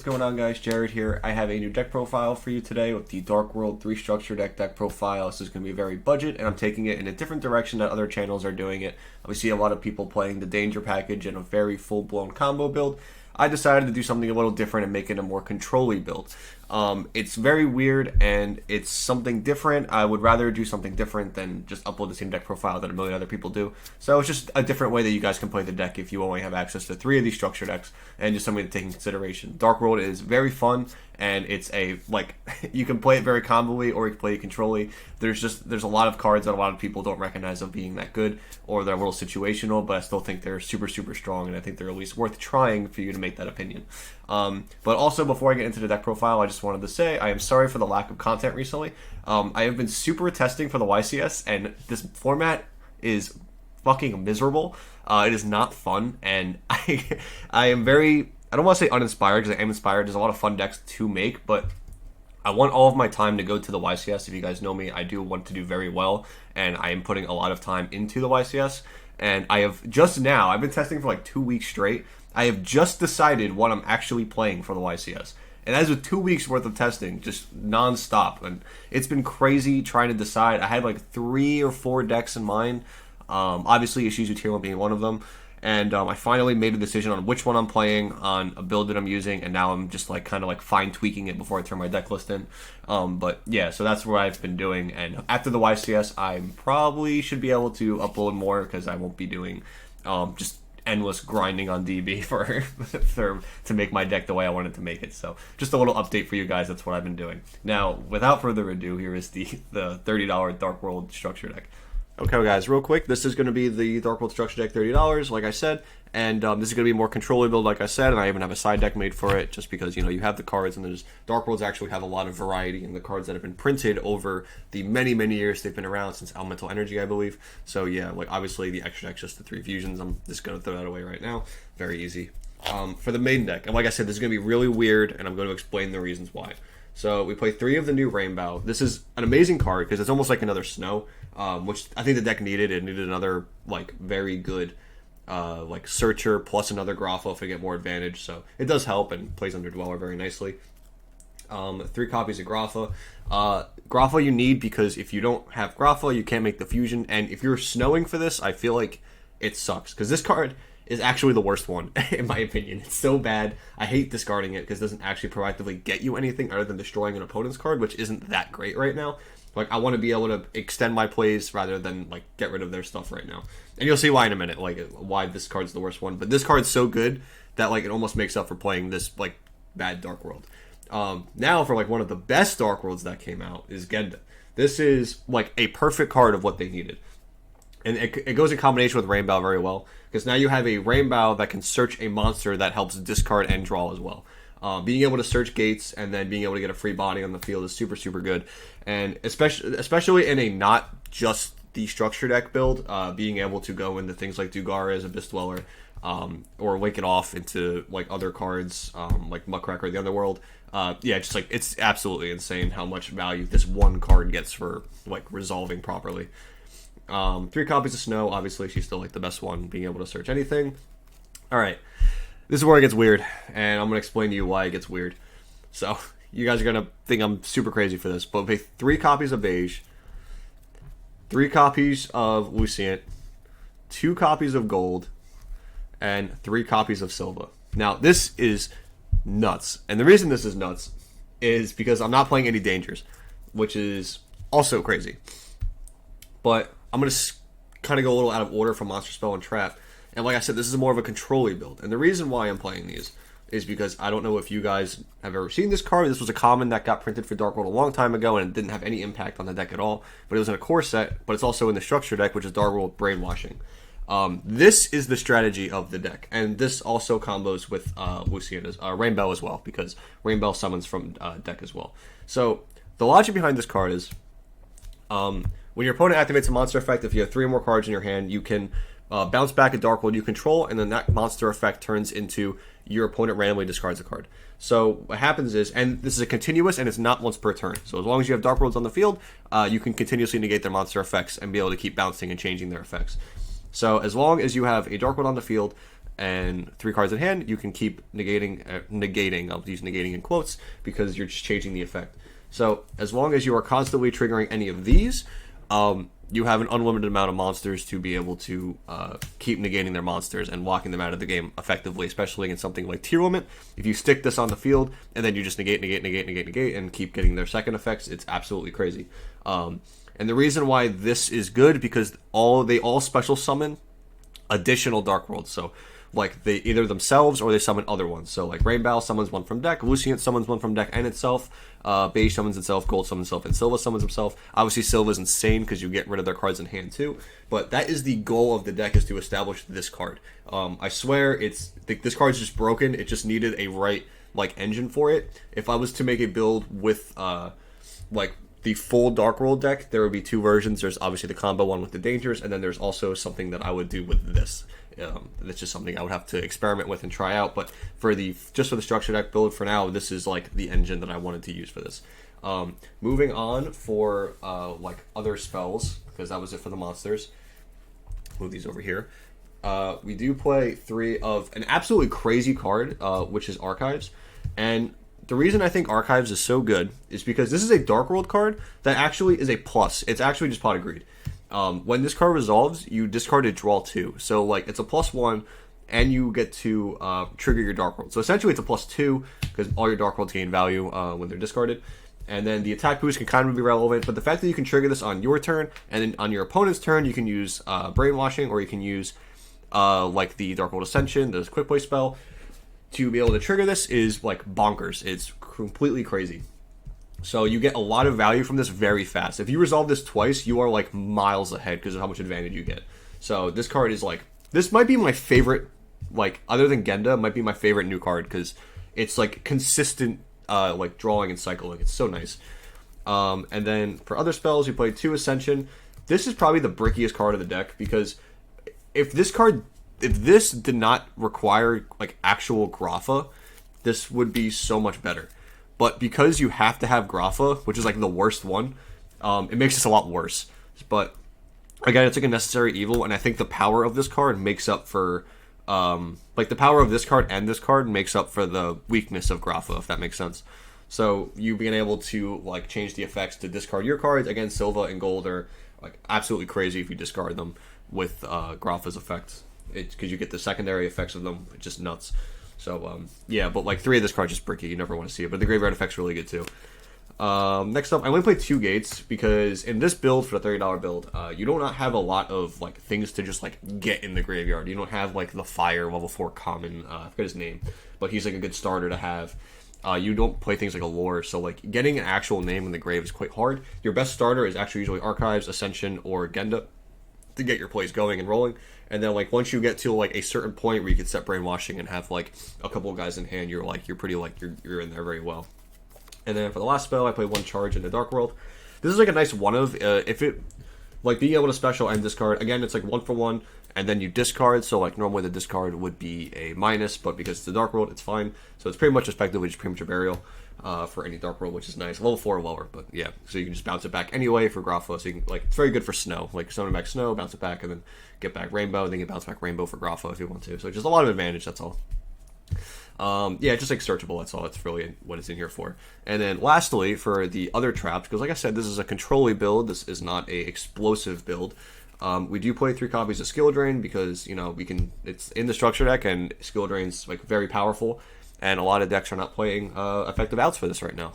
what's going on, guys? Jared here. I have a new deck profile for you today with the Dark World 3 Structure deck profile. This is going to be very budget, and I'm taking it in a different direction that other channels are doing it. We see a lot of people playing the Danger package in a very full-blown combo build. I decided to do something a little different and make it a more control-y build. It's very weird and it's something different. I would rather do something different than just upload the same deck profile that a million other people do. So it's just a different way that you guys can play the deck if you only have access to 3 of these structure decks, and just something to take into consideration. Dark World is very fun, and it's a, like, you can play it very combo-y or you can play it control-y. There's a lot of cards that a lot of people don't recognize of being that good, or they're a little situational, but I still think they're super, super strong, and I think they're at least worth trying for you to make that opinion. But also, before I get into the deck profile, I just wanted to say I am sorry for the lack of content recently. I have been super testing for the YCS, and this format is fucking miserable. It is not fun, and I am very, I don't want to say uninspired, because I am inspired. There's a lot of fun decks to make, but I want all of my time to go to the YCS. If you guys know me, I do want to do very well, and I am putting a lot of time into the YCS. And I have just now, I've been testing for like 2 weeks straight. I have just decided what I'm actually playing for the YCS. And that is with 2 weeks worth of testing, just non-stop. And it's been crazy trying to decide. I had like 3 or 4 decks in mind. Obviously, Ishizu Tier 1 being one of them. And I finally made a decision on which one I'm playing, on a build that I'm using, and now I'm just like kind of like fine tweaking it before I turn my deck list in. But yeah, so that's what I've been doing. And after the YCS, I probably should be able to upload more, because I won't be doing just endless grinding on DB to make my deck the way I wanted to make it. So just a little update for you guys. That's what I've been doing. Now, without further ado, here is the $30 Dark World structure deck. Okay, guys, real quick, this is going to be the Dark World Structure deck, $30, like I said, and this is going to be more controller build, like I said, and I even have a side deck made for it, just because, you know, you have the cards, and there's Dark Worlds actually have a lot of variety in the cards that have been printed over the many, many years they've been around, since Elemental Energy, I believe. So yeah, like, obviously, the extra deck's just the 3 fusions. I'm just going to throw that away right now. Very easy. For the main deck, and like I said, this is going to be really weird, and I'm going to explain the reasons why. So we play 3 of the new Rainbow. This is an amazing card because it's almost like another Snow, which I think the deck needed. It needed another, like, very good like Searcher plus another Grapha to get more advantage. So it does help and plays under Dweller very nicely. 3 copies of Grapha. Grapha you need because if you don't have Grapha, you can't make the fusion. And if you're snowing for this, I feel like it sucks, because this card is actually the worst one, in my opinion. It's so bad. I hate discarding it because it doesn't actually proactively get you anything other than destroying an opponent's card, which isn't that great right now. Like, I want to be able to extend my plays rather than, like, get rid of their stuff right now. And you'll see why in a minute, like, why this card's the worst one. But this card's so good that, like, it almost makes up for playing this, like, bad Dark World. Now, for, like, one of the best Dark Worlds that came out is Genda. This is, like, a perfect card of what they needed. And it goes in combination with Rainbow very well, because now you have a Rainbow that can search a monster that helps discard and draw as well. Being able to search gates and then being able to get a free body on the field is super, super good. And especially in a not just the structure deck build, being able to go into things like Dugara as Abyss Dweller, or link it off into, like, other cards, like Muckracker, the Underworld. Yeah, just, like, it's absolutely insane how much value this one card gets for, like, resolving properly. 3 copies of Snow. Obviously, she's still, like, the best one, being able to search anything. Alright, this is where it gets weird, and I'm going to explain to you why it gets weird. So, you guys are going to think I'm super crazy for this, but with 3 copies of Beige, 3 copies of Luciant, 2 copies of Gold, and 3 copies of Silva. Now, this is nuts, and the reason this is nuts is because I'm not playing any Dangers, which is also crazy. But I'm going to kind of go a little out of order from Monster Spell and Trap. And like I said, this is more of a control-y build. And the reason why I'm playing these is because I don't know if you guys have ever seen this card. This was a common that got printed for Dark World a long time ago, and it didn't have any impact on the deck at all. But it was in a core set, but it's also in the structure deck, which is Dark World Brainwashing. This is the strategy of the deck. And this also combos with Luciana's Rainbow as well, because Rainbow summons from deck as well. So the logic behind this card is, when your opponent activates a monster effect, if you have 3 or more cards in your hand, you can bounce back a Dark World you control, and then that monster effect turns into your opponent randomly discards a card. So what happens is, and this is a continuous, and it's not once per turn. So as long as you have Dark Worlds on the field, you can continuously negate their monster effects and be able to keep bouncing and changing their effects. So as long as you have a Dark World on the field, and 3 cards in hand, you can keep negating. I'll use negating in quotes because you're just changing the effect. So as long as you are constantly triggering any of these, you have an unlimited amount of monsters to be able to keep negating their monsters and walking them out of the game effectively, especially in something like Tier Limit. If you stick this on the field and then you just negate, and keep getting their second effects, it's absolutely crazy. And the reason why this is good, because they all special summon additional Dark Worlds. So like they either themselves or they summon other ones. So like Rainbow summons one from deck, Luciant summons one from deck and itself, Beige summons itself, Gold summons itself, and Silva summons himself. Obviously Silva's insane because you get rid of their cards in hand too, but that is the goal of the deck, is to establish this card. I swear this card's just broken. It just needed a right like engine for it. If I was to make a build with like the full Dark World deck, there would be 2 versions. There's obviously the combo one with the dangers, and then there's also something that I would do with this. That's just something I would have to experiment with and try out. But for the structure deck build for now, this is like the engine that I wanted to use for this. Moving on for like other spells, because that was it for the monsters. Move these over here. We do play 3 of an absolutely crazy card, which is Archives, and the reason I think Archives is so good is because this is a Dark World card that actually is a plus. It's actually just Pot of Greed. When this card resolves, you discard a draw 2. So like it's a +1, and you get to trigger your Dark World. So essentially it's a +2 because all your Dark Worlds gain value when they're discarded. And then the attack boost can kind of be relevant, but the fact that you can trigger this on your turn, and then on your opponent's turn, you can use Brainwashing, or you can use like the Dark World Ascension, the Quick Play spell, to be able to trigger this is like bonkers. It's completely crazy. So you get a lot of value from this very fast. If you resolve this twice, you are like miles ahead because of how much advantage you get. So this card is like, this might be my favorite, like other than Genda, might be my favorite new card because it's like consistent like drawing and cycling. It's so nice. And then for other spells, we play 2 Ascension. This is probably the brickiest card of the deck, because if this did not require like actual Grapha, this would be so much better. But because you have to have Grapha, which is like the worst one, it makes this a lot worse. But again, it's like a necessary evil, and I think the power of this card makes up for like the power of this card and this card makes up for the weakness of Grapha, if that makes sense. So you being able to like change the effects to discard your cards, again, Silva and Gold are like absolutely crazy if you discard them with Grapha's effects. It's because you get the secondary effects of them. It's just nuts. So yeah, but like 3 of this card just bricky. You never want to see it. But the graveyard effect's really good too. Next up, I'm going to play 2 Gates, because in this build, for the $30 build, you do not have a lot of like things to just like get in the graveyard. You don't have like the Fire level 4 common. I forget his name, but he's like a good starter to have. You don't play things like Allure, so like getting an actual name in the grave is quite hard. Your best starter is actually usually Archives, Ascension, or Genda to get your plays going and rolling. And then like once you get to like a certain point where you can set Brainwashing and have like a couple of guys in hand, you're pretty like you're in there very well. And then for the last spell, I play 1 charge into Dark World. This is like a nice one of if it like being able to special and discard. Again, it's like 1 for 1, and then you discard. So like normally the discard would be a minus, but because it's the Dark World, it's fine. So it's pretty much effectively just premature burial for any Dark World, which is nice. Level 4 or lower, but yeah. So you can just bounce it back anyway for Grapha. So you can like, it's very good for Snow. Like summon back Snow, bounce it back, and then get back Rainbow, and then you can bounce back Rainbow for Grapha if you want to. So just a lot of advantage. That's all. Yeah, just like searchable, that's all. That's really what it's in here for. And then lastly, for the other traps, because like I said, this is a control-y build. This is not a explosive build. We do play 3 copies of Skill Drain because, you know, it's in the structure deck, and Skill Drain's like very powerful, and a lot of decks are not playing effective outs for this right now.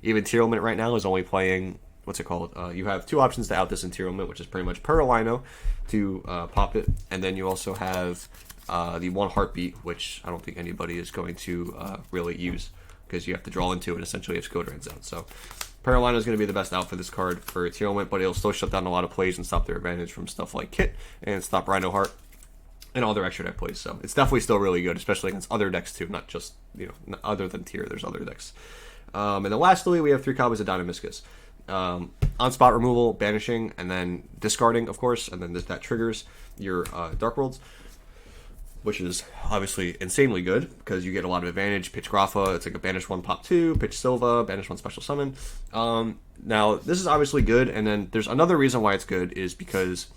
Even Tier Limit right now is only playing, what's it called? You have 2 options to out this in Tier Limit, which is pretty much Perlino to pop it, and then you also have the 1 Heartbeat, which I don't think anybody is going to really use, because you have to draw into it essentially if Skill Drain's out. So Perlino is going to be the best out for this card for Tier Limit, but it'll still shut down a lot of plays and stop their advantage from stuff like Kit and stop Rhino Heart and all their extra deck plays. So it's definitely still really good, especially against other decks too, not just, you know, other than Tier, there's other decks. And then lastly, we have 3 copies of Dynamiscus. On spot removal, banishing, and then discarding, of course, and then that triggers your Dark Worlds, which is obviously insanely good because you get a lot of advantage. Pitch Grapha, it's like a banish 1, pop 2, pitch Silva, banish 1, special summon. Now, this is obviously good, and then there's another reason why it's good is because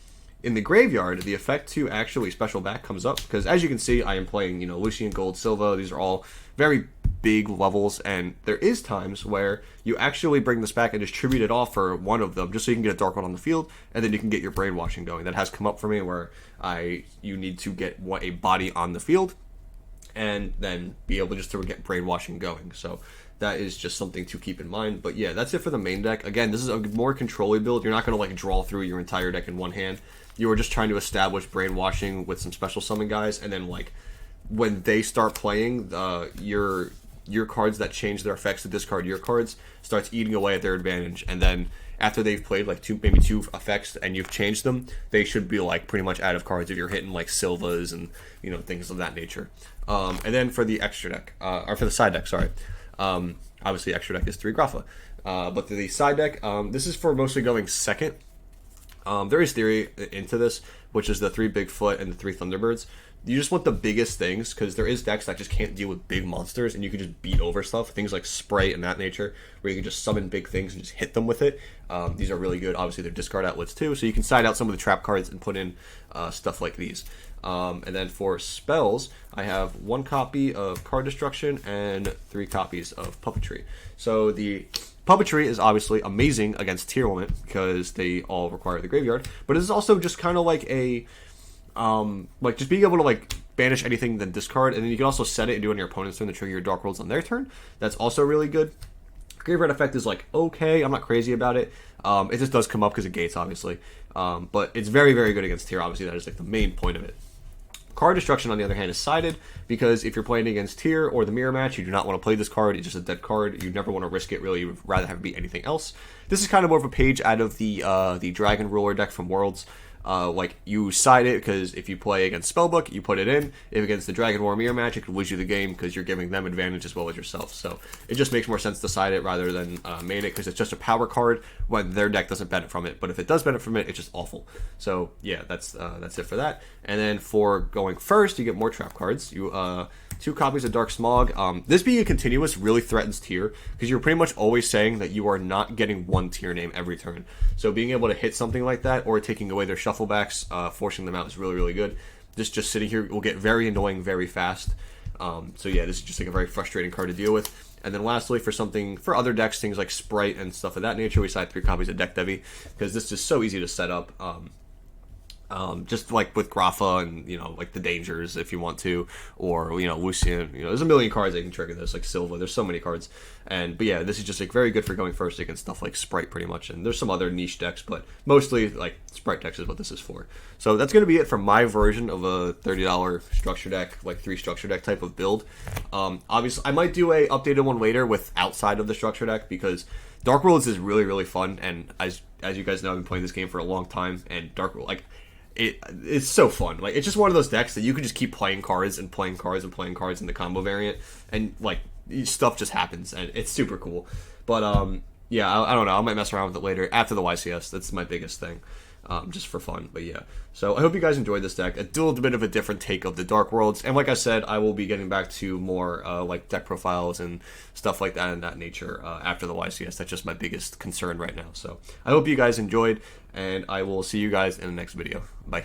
In the graveyard, the effect to actually special back comes up because, as you can see, I am playing, Lucian, Gold, Silva. These are all very big levels, and there is times where you actually bring this back and just tribute it off for one of them, just so you can get a Dark World on the field, and then you can get your brainwashing going. That has come up for me where you need to get a body on the field, and then be able just to get brainwashing going. So that is just something to keep in mind. But yeah, that's it for the main deck. Again, this is a more control-y build. You're not going to like draw through your entire deck in one hand. You are just trying to establish brainwashing with some special summon guys, and then like when they start playing, your cards that change their effects to discard your cards starts eating away at their advantage, and then after they've played like maybe two effects and you've changed them, they should be like pretty much out of cards if you're hitting like Silvas and things of that nature. And then for the extra deck, or for the side deck, sorry. Obviously extra deck is 3 Grafa. But the side deck, this is for mostly going second. There is theory into this, which is the 3 Bigfoot and the 3 Thunderbirds. You just want the biggest things, because there is decks that just can't deal with big monsters, and you can just beat over stuff. Things like Sprite and that nature, where you can just summon big things and just hit them with it. These are really good. Obviously, they're discard outlets too, so you can side out some of the trap cards and put in stuff like these. And then for spells, I have 1 copy of Card Destruction and 3 copies of Puppetry. So the Puppetry is obviously amazing against Tier Limit, because they all require the graveyard, but it's also just kind of like a just being able to like banish anything then discard, and then you can also set it and do it on your opponent's turn to trigger your Dark Worlds on their turn. That's also really good. Graveyard effect is like okay, I'm not crazy about it. It just does come up because of gates, obviously, but it's very, very good against Tier. Obviously, that is like the main point of it. Card Destruction, on the other hand, is sided, because if you're playing against Tier or the Mirror Match, you do not want to play this card. It's just a dead card. You never want to risk it, really. You would rather have it be anything else. This is kind of more of a page out of the Dragon Ruler deck from Worlds. Like, you side it, because if you play against Spellbook, you put it in. If against the Dragon War Mirror Match, it could lose you the game, because you're giving them advantage as well as yourself. So it just makes more sense to side it rather than main it, because it's just a power card when their deck doesn't benefit from it. But if it does benefit from it, it's just awful. So yeah, that's it for that. And then for going first, you get more trap cards. You 2 copies of Dark Smog. This being a continuous really threatens Tier, because you're pretty much always saying that you are not getting 1 Tier name every turn. So being able to hit something like that, or taking away their shufflebacks, forcing them out, is really, really good. This just sitting here will get very annoying very fast. So yeah, this is just like a very frustrating card to deal with. And then lastly, for other decks, things like Sprite and stuff of that nature, we side 3 copies of Deck Devi, because this is so easy to set up. Just like with Grafa and, like the Dangers if you want to, or, Lucian, there's a million cards that can trigger this, like Silva, there's so many cards. But yeah, this is just like very good for going first against stuff like Sprite pretty much, and there's some other niche decks, but mostly like Sprite decks is what this is for. So that's going to be it for my version of a $30 structure deck, like 3 structure deck type of build. Obviously, I might do a updated one later with outside of the structure deck, because Dark Worlds is really, really fun, and as you guys know, I've been playing this game for a long time, and Dark World, like, it's so fun. Like, it's just one of those decks that you can just keep playing cards and playing cards and playing cards in the combo variant, and like stuff just happens, and it's super cool. But yeah, I don't know. I might mess around with it later after the YCS. That's my biggest thing, just for fun. But yeah, so I hope you guys enjoyed this deck. A little bit of a different take of the Dark Worlds, and like I said, I will be getting back to more like deck profiles and stuff like that in that nature after the YCS. That's just my biggest concern right now. So I hope you guys enjoyed, and I will see you guys in the next video. Bye.